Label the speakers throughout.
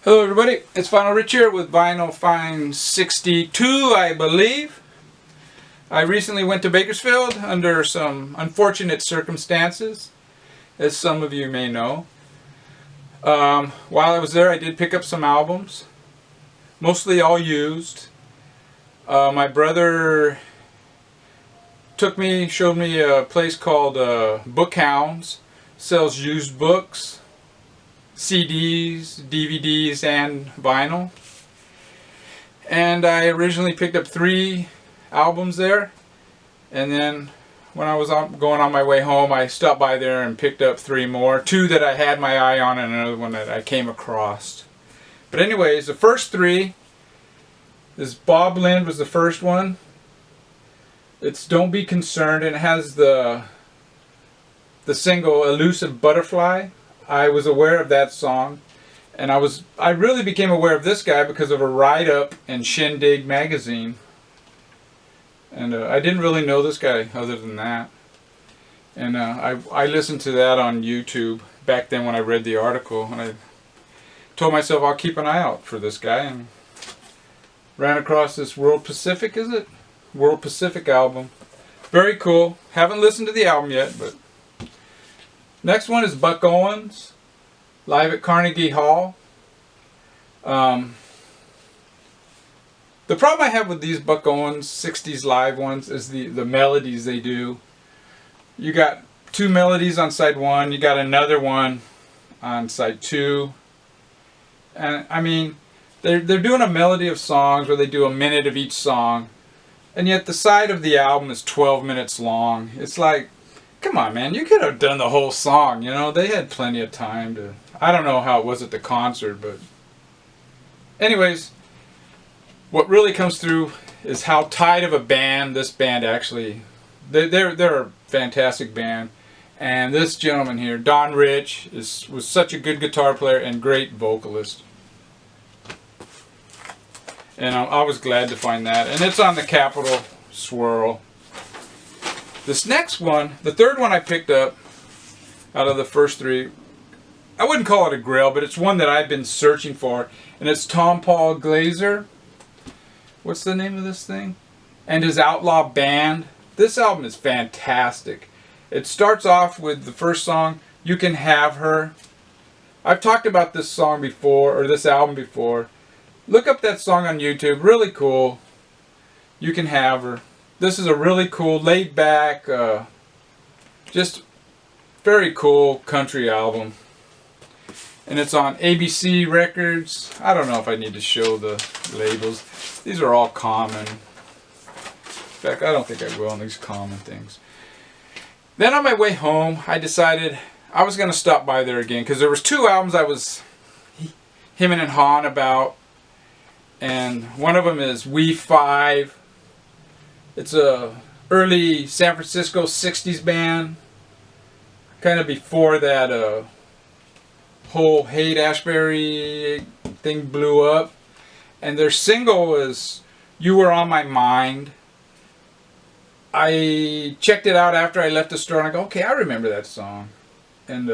Speaker 1: Hello everybody, it's Vinyl Rich here with Vinyl Find 62, I believe. I recently went to Bakersfield under some unfortunate circumstances, as some of you may know. While I was there, I did pick up some albums, mostly all used. My brother showed me a place called Bookhounds, sells used books, CDs, DVDs, and vinyl. And I originally picked up 3 albums there, and then when I was going on my way home, I stopped by there and picked up 3 more. 2 that I had my eye on and another one that I came across. But anyways, the first 3, this Bob Lind was the first one. It's Don't Be Concerned, and it has the single Elusive Butterfly. I was aware of that song, and I really became aware of this guy because of a write-up in Shindig magazine, and I didn't really know this guy other than that, and I listened to that on YouTube back then when I read the article, and I told myself I'll keep an eye out for this guy, and ran across this World Pacific album. Very cool. Haven't listened to the album yet, but next one is Buck Owens, live at Carnegie Hall. The problem I have with these Buck Owens 60s live ones is the melodies they do. You got 2 melodies on side 1, you got another one on side 2. And I mean, they're doing a melody of songs where they do a minute of each song, and yet the side of the album is 12 minutes long. It's like, come on, man, you could have done the whole song, you know? They had plenty of time to... I don't know how it was at the concert, but... Anyways, what really comes through is how tight of a band this band actually... They're a fantastic band. And this gentleman here, Don Rich, was such a good guitar player and great vocalist. And I was glad to find that. And it's on the Capitol Swirl. This next one, the third one I picked up out of the first 3, I wouldn't call it a grail, but it's one that I've been searching for, and it's Tom Paul Glaser. What's the name of this thing? And his Outlaw Band. This album is fantastic. It starts off with the first song, You Can Have Her. I've talked about this song before, or this album before. Look up that song on YouTube, really cool. You Can Have Her. This is a really cool, laid-back, just very cool country album. And it's on ABC Records. I don't know if I need to show the labels. These are all common. In fact, I don't think I will on these common things. Then on my way home, I decided I was going to stop by there again, because there was 2 albums I was hemming and hawing about. And one of them is We 5. It's a early San Francisco 60s band, kind of before that whole Haight-Ashbury thing blew up. And their single is You Were On My Mind. I checked it out after I left the store and I go, okay, I remember that song. And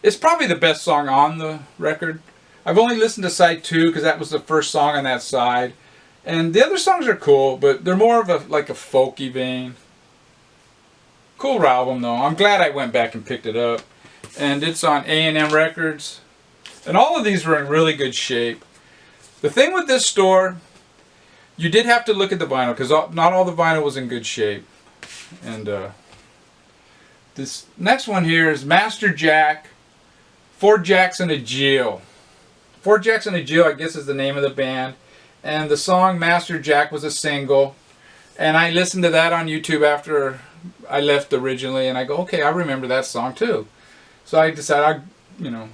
Speaker 1: it's probably the best song on the record. I've only listened to side 2 because that was the first song on that side. And the other songs are cool, but they're more of a folky vein. Cool album though. I'm glad I went back and picked it up. And it's on A&M Records. And all of these were in really good shape. The thing with this store, you did have to look at the vinyl, because not all the vinyl was in good shape. And this next one here is Master Jack, 4 Jacks and a Jill. 4 Jacks and a Jill, I guess, is the name of the band. And the song Master Jack was a single. And I listened to that on YouTube after I left originally. And I go, okay, I remember that song too. So I decided,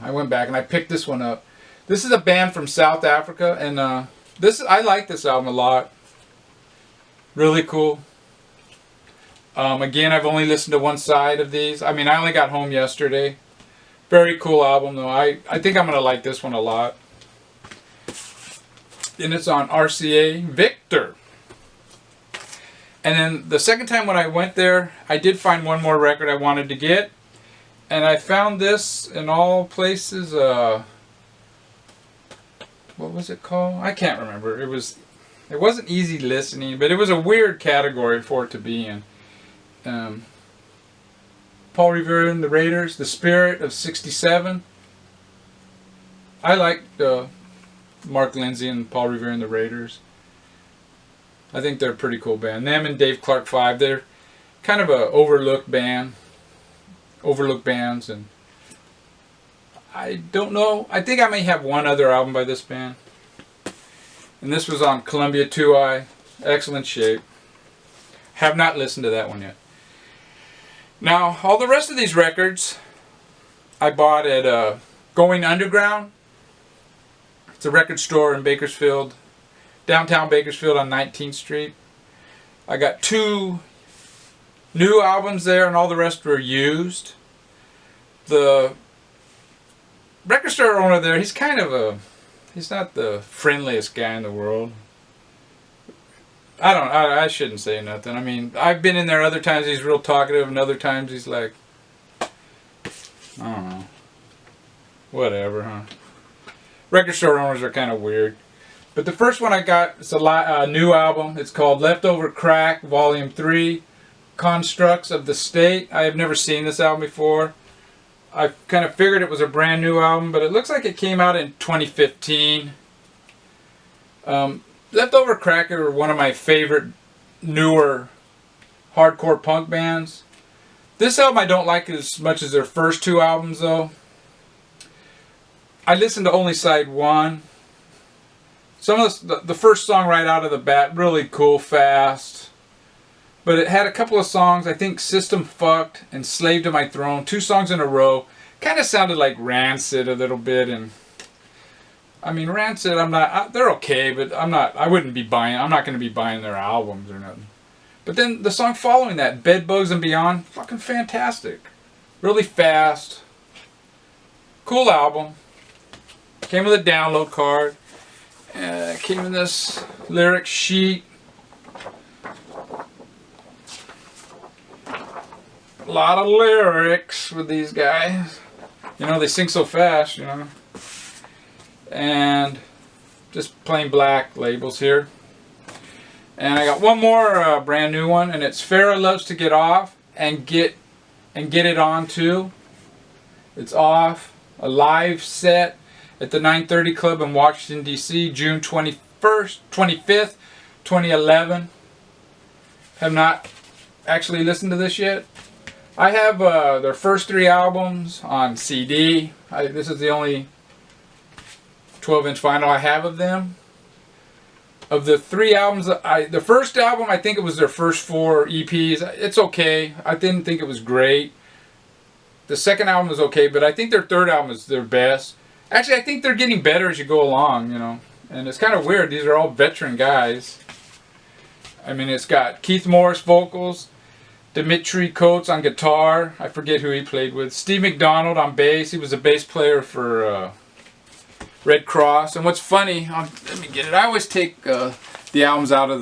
Speaker 1: I went back and I picked this one up. This is a band from South Africa. And I like this album a lot. Really cool. Again, I've only listened to one side of these. I mean, I only got home yesterday. Very cool album though. I think I'm going to like this one a lot. And it's on RCA Victor. And then the second time when I went there, I did find one more record I wanted to get. And I found this in all places. what was it called? I can't remember. It wasn't easy listening, but it was a weird category for it to be in. Paul Revere and the Raiders, The Spirit of '67. I like Mark Lindsay and Paul Revere and the Raiders. I think they're a pretty cool band. Them and Dave Clark 5, they're kind of a overlooked band. Overlooked bands, and I don't know. I think I may have one other album by this band. And this was on Columbia 2i. Excellent shape. Have not listened to that one yet. Now, all the rest of these records I bought at Going Underground. It's a record store in Bakersfield, downtown Bakersfield on 19th Street. I got 2 new albums there, and all the rest were used. The record store owner there, he's kind of he's not the friendliest guy in the world. I shouldn't say nothing. I mean, I've been in there other times he's real talkative, and other times he's like, I don't know, whatever, huh? Record store owners are kind of weird. But the first one I got is a new album. It's called Leftover Crack, Volume 3, Constructs of the State. I have never seen this album before. I kind of figured it was a brand new album, but it looks like it came out in 2015. Leftover Crack are one of my favorite newer hardcore punk bands. This album I don't like as much as their first 2 albums, though. I listened to only side 1. Some of the first song right out of the bat, really cool, fast. But it had a couple of songs, I think System Fucked and Slave to My Throne, 2 songs in a row. Kind of sounded like Rancid a little bit. And I mean, Rancid, they're okay, but I'm not going to be buying their albums or nothing. But then the song following that, Bedbugs and Beyond, fucking fantastic. Really fast. Cool album. Came with a download card. Came in this lyric sheet. A lot of lyrics with these guys. You know, they sing so fast, you know. And just plain black labels here. And I got one more brand new one, and it's Farrah Loves to Get Off and Get It On Too. It's off. A live set at the 930 Club in Washington, D.C., June 25th, 2011. Have not actually listened to this yet. I have their first 3 albums on CD. This is the only 12-inch vinyl I have of them. Of the 3 albums, the first album, I think it was their first 4 EPs. It's okay. I didn't think it was great. The second album was okay, but I think their third album is their best. Actually, I think they're getting better as you go along, you know. And it's kind of weird. These are all veteran guys. I mean, it's got Keith Morris vocals, Dimitri Coates on guitar. I forget who he played with. Steve McDonald on bass. He was a bass player for Red Cross. And what's funny, let me get it. I always take the albums out of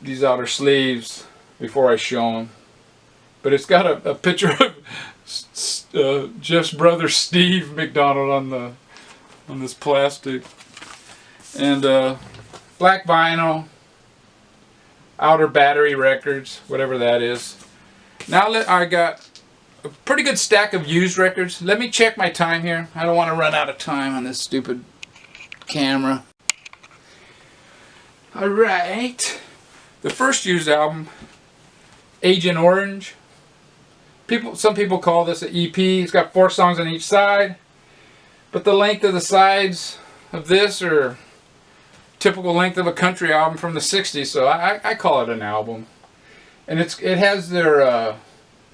Speaker 1: these outer sleeves before I show them. But it's got a picture of Jeff's brother Steve McDonald on this plastic. And black vinyl, Outer Battery Records, whatever that is. Now I got a pretty good stack of used records. Let me check my time here. I don't want to run out of time on this stupid camera. Alright. The first used album, Agent Orange. Some people call this an EP. It's got 4 songs on each side. But the length of the sides of this are typical length of a country album from the 60s. So I call it an album. And it has their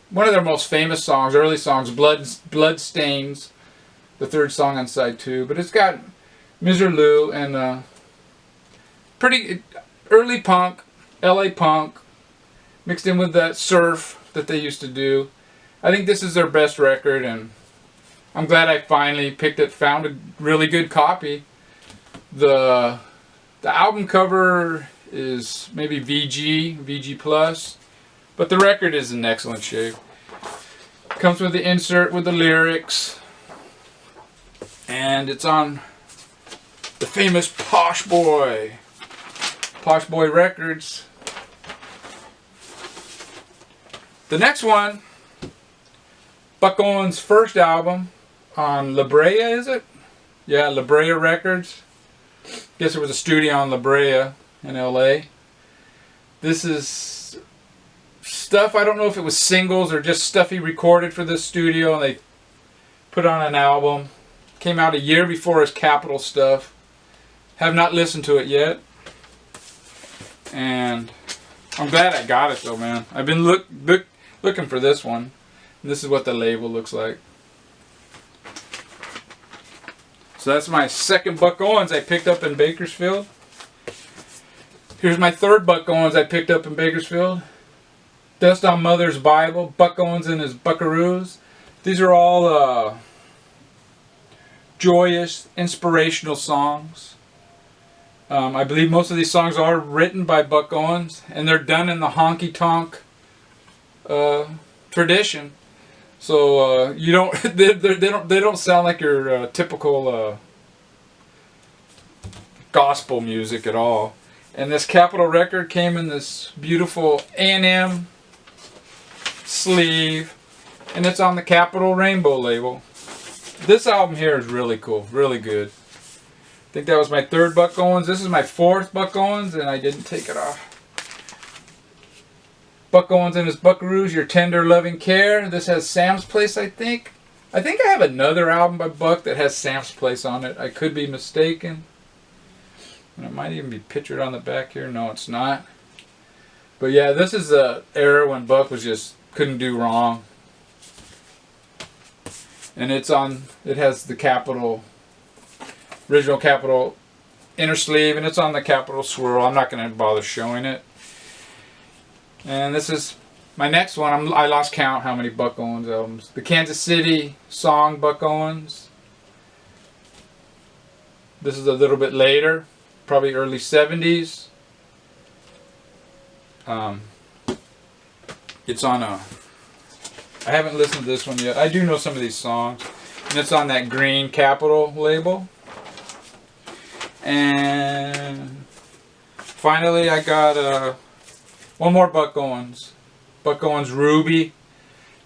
Speaker 1: one of their most famous songs, early songs, Blood Stains, the 3rd song on side 2. But it's got Miserlou and pretty early punk, LA punk, mixed in with that surf that they used to do. I think this is their best record, and I'm glad I finally found a really good copy. The album cover is maybe VG Plus, but the record is in excellent shape. Comes with the insert with the lyrics, And it's on the famous Posh Boy Records. The next one, Buck Owens' first album on La Brea, is it? Yeah, La Brea Records. Guess it was a studio on La Brea in LA. This is stuff, I don't know if it was singles or just stuff he recorded for this studio and they put on an album. Came out a year before his Capitol stuff. Have not listened to it yet. And I'm glad I got it though, man. I've been looking for this one. And this is what the label looks like. So that's my second Buck Owens I picked up in Bakersfield. Here's my third Buck Owens I picked up in Bakersfield. Dust on Mother's Bible, Buck Owens and his Buckaroos. These are all joyous, inspirational songs. I believe most of these songs are written by Buck Owens, and they're done in the honky-tonk tradition. So you don't they don't sound like your typical gospel music at all. And this Capitol record came in this beautiful A&M sleeve, and it's on the Capitol Rainbow label. This album here is really cool, really good. I think that was my third Buck Owens. This is my fourth Buck Owens, and I didn't take it off. Buck Owens and his Buckaroos, Your Tender Loving Care. This has Sam's Place, I think. I think I have another album by Buck that has Sam's Place on it. I could be mistaken. And it might even be pictured on the back here. No, it's not. But yeah, this is the era when Buck was just couldn't do wrong. And it has the Capitol, original Capitol inner sleeve, and it's on the Capitol swirl. I'm not going to bother showing it. And this is my next one. I lost count how many Buck Owens albums. The Kansas City song Buck Owens. This is a little bit later, probably early 70s. It's on a... I haven't listened to this one yet. I do know some of these songs. And it's on that green Capitol label. And finally I got one more Buck Owens. Buck Owens Ruby.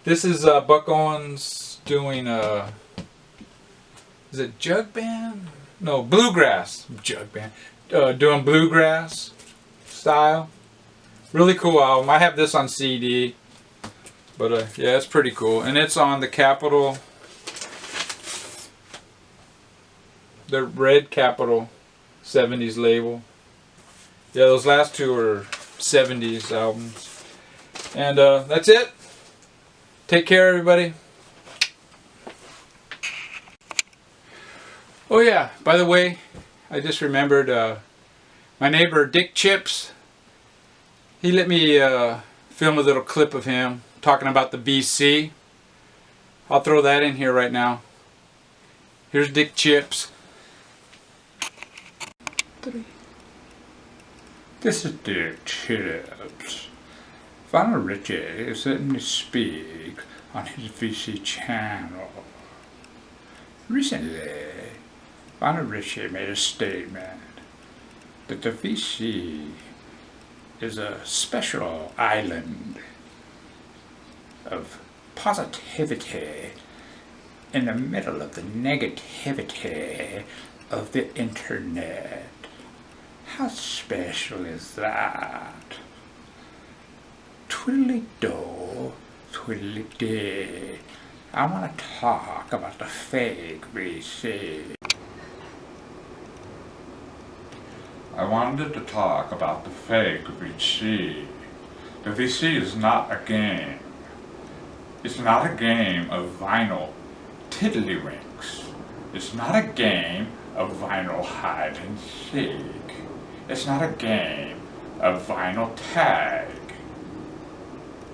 Speaker 1: This is Buck Owens doing is it jug band? No, bluegrass. Jug band. Doing bluegrass style. Really cool album. I have this on CD. But yeah, it's pretty cool. And it's on the Capitol, the red Capitol 70s label. Yeah, those last two are 70s albums. And that's it. Take care, everybody. Oh yeah, by the way, I just remembered my neighbor Dick Chips. He let me film a little clip of him talking about the BC. I'll throw that in here right now. Here's Dick Chips.
Speaker 2: This is Dick Chips. Father Richie is letting me speak on his VC channel. Recently, Father Richie made a statement that the VC is a special island of positivity in the middle of the negativity of the internet. How special is that? Twiddly-do, twiddly-dee. I want to talk about the fake VC. I wanted to talk about the fake VC. The VC is not a game. It's not a game of vinyl tiddlywinks. It's not a game of vinyl hide and seek. It's not a game of vinyl tag.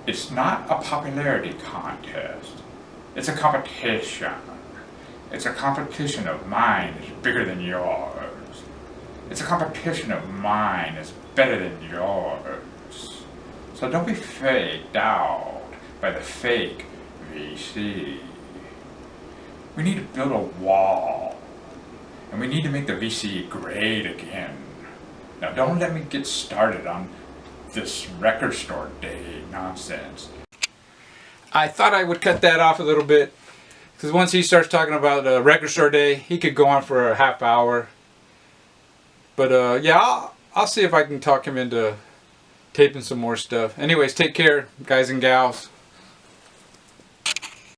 Speaker 2: It's not a popularity contest. It's a competition. It's a competition of mine is bigger than yours. It's a competition of mine is better than yours. So don't be faked out by the fake VC. We need to build a wall And we need to make the VC great again. Now don't let me get started on this record store day nonsense.
Speaker 1: I thought I would cut that off a little bit, because once he starts talking about record store day, he could go on for a half hour. But yeah, I'll see if I can talk him into taping some more stuff. Anyways, take care, guys and gals.